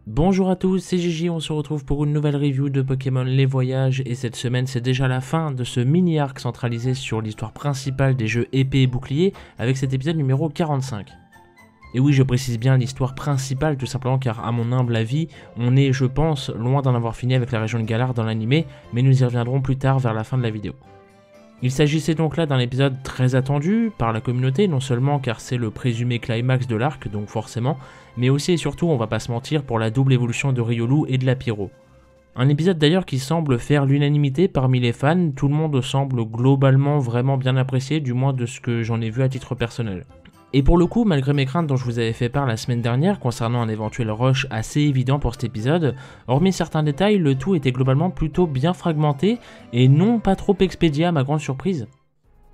Bonjour à tous, c'est Gigi, on se retrouve pour une nouvelle review de Pokémon Les Voyages et cette semaine c'est déjà la fin de ce mini-arc centralisé sur l'histoire principale des jeux épée et bouclier avec cet épisode numéro 45. Et oui, je précise bien l'histoire principale tout simplement car à mon humble avis, on est je pense loin d'en avoir fini avec la région de Galar dans l'animé, mais nous y reviendrons plus tard vers la fin de la vidéo. Il s'agissait donc là d'un épisode très attendu par la communauté, non seulement car c'est le présumé climax de l'arc, donc forcément, mais aussi et surtout, on va pas se mentir, pour la double évolution de Riolu et de la Pyro. Un épisode d'ailleurs qui semble faire l'unanimité parmi les fans, tout le monde semble globalement vraiment bien apprécié, du moins de ce que j'en ai vu à titre personnel. Et pour le coup, malgré mes craintes dont je vous avais fait part la semaine dernière concernant un éventuel rush assez évident pour cet épisode, hormis certains détails, le tout était globalement plutôt bien fragmenté et non pas trop expédié à ma grande surprise.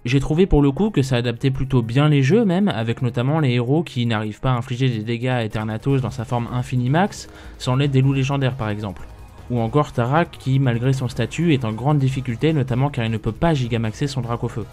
J'ai trouvé pour le coup que ça adaptait plutôt bien les jeux même, avec notamment les héros qui n'arrivent pas à infliger des dégâts à Eternatus dans sa forme Infinimax, sans l'aide des loups légendaires par exemple. Ou encore Tarak qui, malgré son statut, est en grande difficulté, notamment car il ne peut pas gigamaxer son Dracofeu.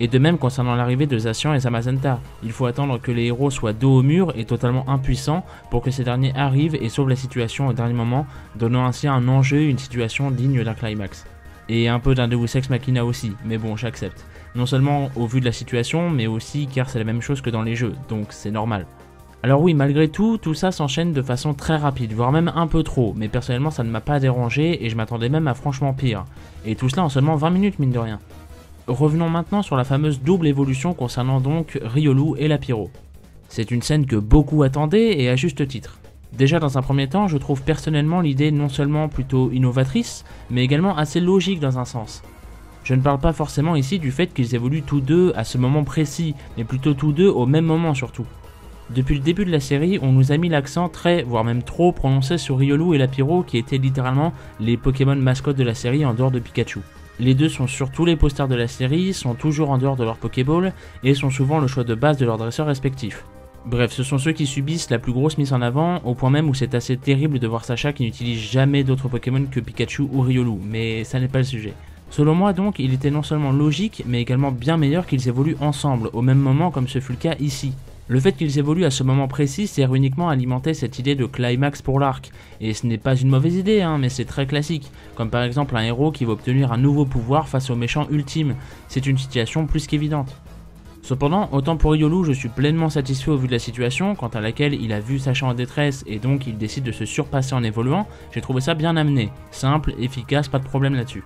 Et de même concernant l'arrivée de Zacian et Zamazenta, il faut attendre que les héros soient dos au mur et totalement impuissants pour que ces derniers arrivent et sauvent la situation au dernier moment, donnant ainsi un enjeu et une situation digne d'un climax. Et un peu d'un Deus Ex Machina aussi, mais bon, j'accepte. Non seulement au vu de la situation, mais aussi car c'est la même chose que dans les jeux, donc c'est normal. Alors oui, malgré tout, tout ça s'enchaîne de façon très rapide, voire même un peu trop, mais personnellement ça ne m'a pas dérangé et je m'attendais même à franchement pire. Et tout cela en seulement 20 minutes mine de rien. Revenons maintenant sur la fameuse double évolution concernant donc Riolu et la Pyro. C'est une scène que beaucoup attendaient et à juste titre. Déjà dans un premier temps, je trouve personnellement l'idée non seulement plutôt innovatrice, mais également assez logique dans un sens. Je ne parle pas forcément ici du fait qu'ils évoluent tous deux à ce moment précis, mais plutôt tous deux au même moment surtout. Depuis le début de la série, on nous a mis l'accent très, voire même trop prononcé sur Riolu et la Pyro qui étaient littéralement les Pokémon mascottes de la série en dehors de Pikachu. Les deux sont sur tous les posters de la série, sont toujours en dehors de leur Pokéball et sont souvent le choix de base de leurs dresseurs respectifs. Bref, ce sont ceux qui subissent la plus grosse mise en avant, au point même où c'est assez terrible de voir Sacha qui n'utilise jamais d'autres Pokémon que Pikachu ou Riolu, mais ça n'est pas le sujet. Selon moi donc, il était non seulement logique, mais également bien meilleur qu'ils évoluent ensemble, au même moment comme ce fut le cas ici. Le fait qu'ils évoluent à ce moment précis sert uniquement à alimenter cette idée de climax pour l'arc, et ce n'est pas une mauvaise idée, mais c'est très classique, comme par exemple un héros qui va obtenir un nouveau pouvoir face au méchant ultime, c'est une situation plus qu'évidente. Cependant, autant pour Riolu, je suis pleinement satisfait au vu de la situation, quant à laquelle il a vu Sacha en détresse et donc il décide de se surpasser en évoluant, j'ai trouvé ça bien amené, simple, efficace, pas de problème là-dessus.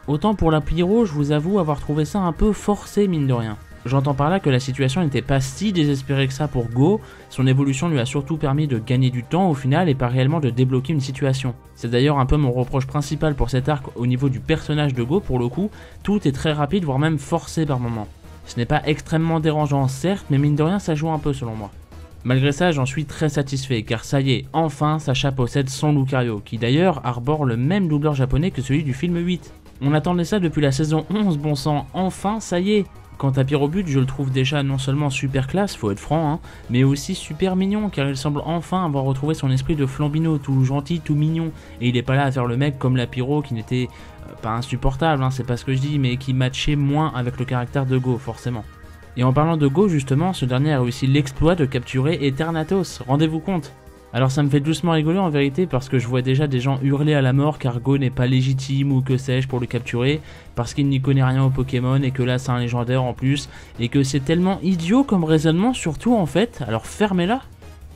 Autant pour la Pyro, je vous avoue avoir trouvé ça un peu forcé mine de rien. J'entends par là que la situation n'était pas si désespérée que ça pour Go, son évolution lui a surtout permis de gagner du temps au final et pas réellement de débloquer une situation. C'est d'ailleurs un peu mon reproche principal pour cet arc au niveau du personnage de Go pour le coup, tout est très rapide voire même forcé par moments. Ce n'est pas extrêmement dérangeant certes, mais mine de rien ça joue un peu selon moi. Malgré ça, j'en suis très satisfait car ça y est, enfin Sacha possède son Lucario, qui d'ailleurs arbore le même doubleur japonais que celui du film 8. On attendait ça depuis la saison 11 bon sang, enfin ça y est. Quant à Pyrobut, je le trouve déjà non seulement super classe, faut être franc, mais aussi super mignon car il semble enfin avoir retrouvé son esprit de Flambino, tout gentil, tout mignon, et il est pas là à faire le mec comme la Pyro qui n'était pas insupportable, c'est pas ce que je dis, mais qui matchait moins avec le caractère de Go forcément. Et en parlant de Go justement, ce dernier a réussi l'exploit de capturer Eternatus, rendez-vous compte. Alors ça me fait doucement rigoler en vérité parce que je vois déjà des gens hurler à la mort car Go n'est pas légitime ou que sais-je pour le capturer, parce qu'il n'y connaît rien au Pokémon et que là c'est un légendaire en plus, et que c'est tellement idiot comme raisonnement surtout en fait, alors fermez-la.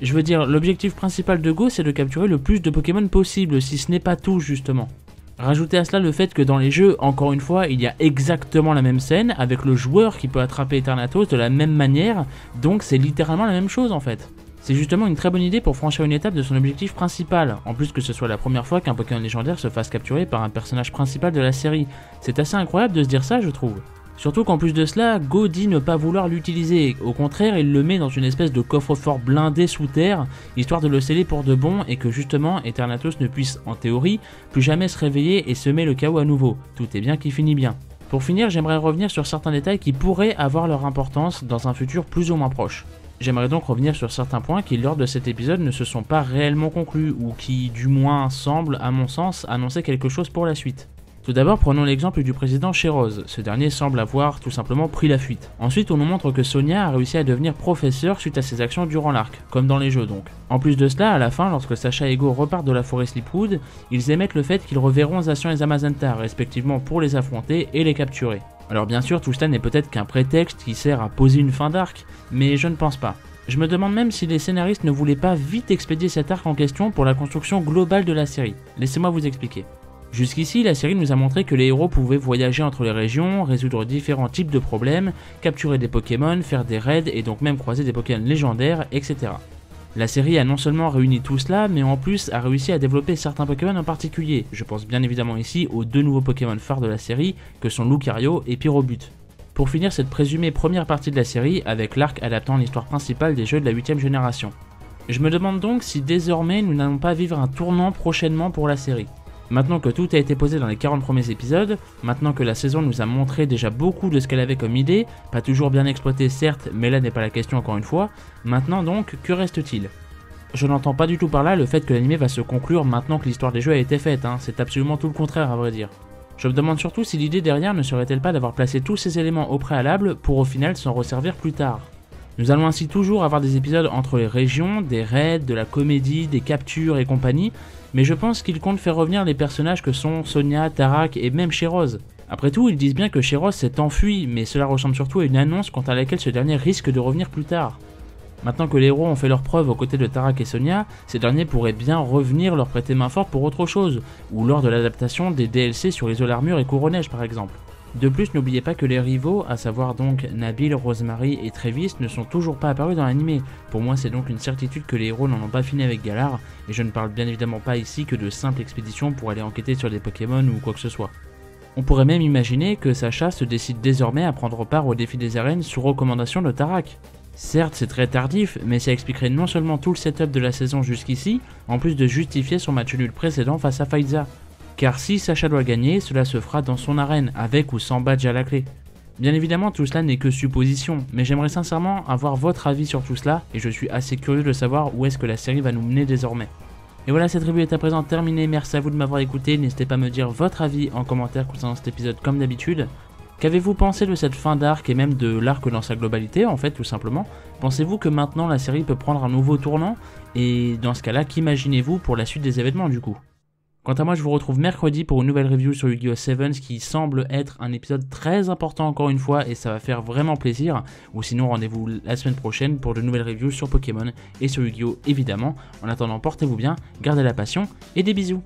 Je veux dire, l'objectif principal de Go c'est de capturer le plus de Pokémon possible, si ce n'est pas tout justement. Rajoutez à cela le fait que dans les jeux, encore une fois, il y a exactement la même scène, avec le joueur qui peut attraper Eternatus de la même manière, donc c'est littéralement la même chose en fait. C'est justement une très bonne idée pour franchir une étape de son objectif principal, en plus que ce soit la première fois qu'un Pokémon légendaire se fasse capturer par un personnage principal de la série. C'est assez incroyable de se dire ça je trouve. Surtout qu'en plus de cela, Go dit ne pas vouloir l'utiliser, au contraire il le met dans une espèce de coffre-fort blindé sous terre, histoire de le sceller pour de bon et que justement Eternatus ne puisse, en théorie, plus jamais se réveiller et semer le chaos à nouveau. Tout est bien qui finit bien. Pour finir, j'aimerais revenir sur certains détails qui pourraient avoir leur importance dans un futur plus ou moins proche. J'aimerais donc revenir sur certains points qui lors de cet épisode ne se sont pas réellement conclus ou qui du moins semblent à mon sens annoncer quelque chose pour la suite. Tout d'abord, prenons l'exemple du président Sheroz. Ce dernier semble avoir tout simplement pris la fuite. Ensuite, on nous montre que Sonia a réussi à devenir professeur suite à ses actions durant l'arc, comme dans les jeux donc. En plus de cela, à la fin, lorsque Sasha et Go repartent de la forêt Sleepwood, ils émettent le fait qu'ils reverront Zacian et Zamazenta, respectivement pour les affronter et les capturer. Alors bien sûr, tout cela n'est peut-être qu'un prétexte qui sert à poser une fin d'arc, mais je ne pense pas. Je me demande même si les scénaristes ne voulaient pas vite expédier cet arc en question pour la construction globale de la série. Laissez-moi vous expliquer. Jusqu'ici, la série nous a montré que les héros pouvaient voyager entre les régions, résoudre différents types de problèmes, capturer des Pokémon, faire des raids et donc même croiser des Pokémon légendaires, etc. La série a non seulement réuni tout cela, mais en plus a réussi à développer certains Pokémon en particulier. Je pense bien évidemment ici aux 2 nouveaux Pokémon phares de la série, que sont Lucario et Pyrobut. Pour finir cette présumée première partie de la série, avec l'arc adaptant l'histoire principale des jeux de la 8ème génération. Je me demande donc si désormais nous n'allons pas vivre un tournant prochainement pour la série. Maintenant que tout a été posé dans les 40 premiers épisodes, maintenant que la saison nous a montré déjà beaucoup de ce qu'elle avait comme idée, pas toujours bien exploité certes, mais là n'est pas la question encore une fois, maintenant donc, que reste-t-il? Je n'entends pas du tout par là le fait que l'anime va se conclure maintenant que l'histoire des jeux a été faite, c'est absolument tout le contraire à vrai dire. Je me demande surtout si l'idée derrière ne serait-elle pas d'avoir placé tous ces éléments au préalable pour au final s'en resservir plus tard. Nous allons ainsi toujours avoir des épisodes entre les régions, des raids, de la comédie, des captures et compagnie, mais je pense qu'ils comptent faire revenir les personnages que sont Sonia, Tarak et même Sheroz. Après tout, ils disent bien que Sheroz s'est enfui, mais cela ressemble surtout à une annonce quant à laquelle ce dernier risque de revenir plus tard. Maintenant que les héros ont fait leurs preuves aux côtés de Tarak et Sonia, ces derniers pourraient bien revenir leur prêter main forte pour autre chose, ou lors de l'adaptation des DLC sur Isole Armure et Coronège par exemple. De plus, n'oubliez pas que les rivaux, à savoir donc Nabil, Rosemary et Travis, ne sont toujours pas apparus dans l'anime. Pour moi, c'est donc une certitude que les héros n'en ont pas fini avec Galar, et je ne parle bien évidemment pas ici que de simples expéditions pour aller enquêter sur des Pokémon ou quoi que ce soit. On pourrait même imaginer que Sasha se décide désormais à prendre part au défi des arènes sous recommandation de Tarak. Certes, c'est très tardif, mais ça expliquerait non seulement tout le setup de la saison jusqu'ici, en plus de justifier son match nul précédent face à Faiza. Car si Sasha doit gagner, cela se fera dans son arène, avec ou sans badge à la clé. Bien évidemment, tout cela n'est que supposition, mais j'aimerais sincèrement avoir votre avis sur tout cela, et je suis assez curieux de savoir où est-ce que la série va nous mener désormais. Et voilà, cette review est à présent terminée, merci à vous de m'avoir écouté, n'hésitez pas à me dire votre avis en commentaire concernant cet épisode comme d'habitude. Qu'avez-vous pensé de cette fin d'arc et même de l'arc dans sa globalité en fait tout simplement? Pensez-vous que maintenant la série peut prendre un nouveau tournant? Et dans ce cas-là, qu'imaginez-vous pour la suite des événements du coup? Quant à moi, je vous retrouve mercredi pour une nouvelle review sur Yu-Gi-Oh! Sevens qui semble être un épisode très important encore une fois et ça va faire vraiment plaisir. Ou sinon, rendez-vous la semaine prochaine pour de nouvelles reviews sur Pokémon et sur Yu-Gi-Oh! Évidemment. En attendant, portez-vous bien, gardez la passion et des bisous!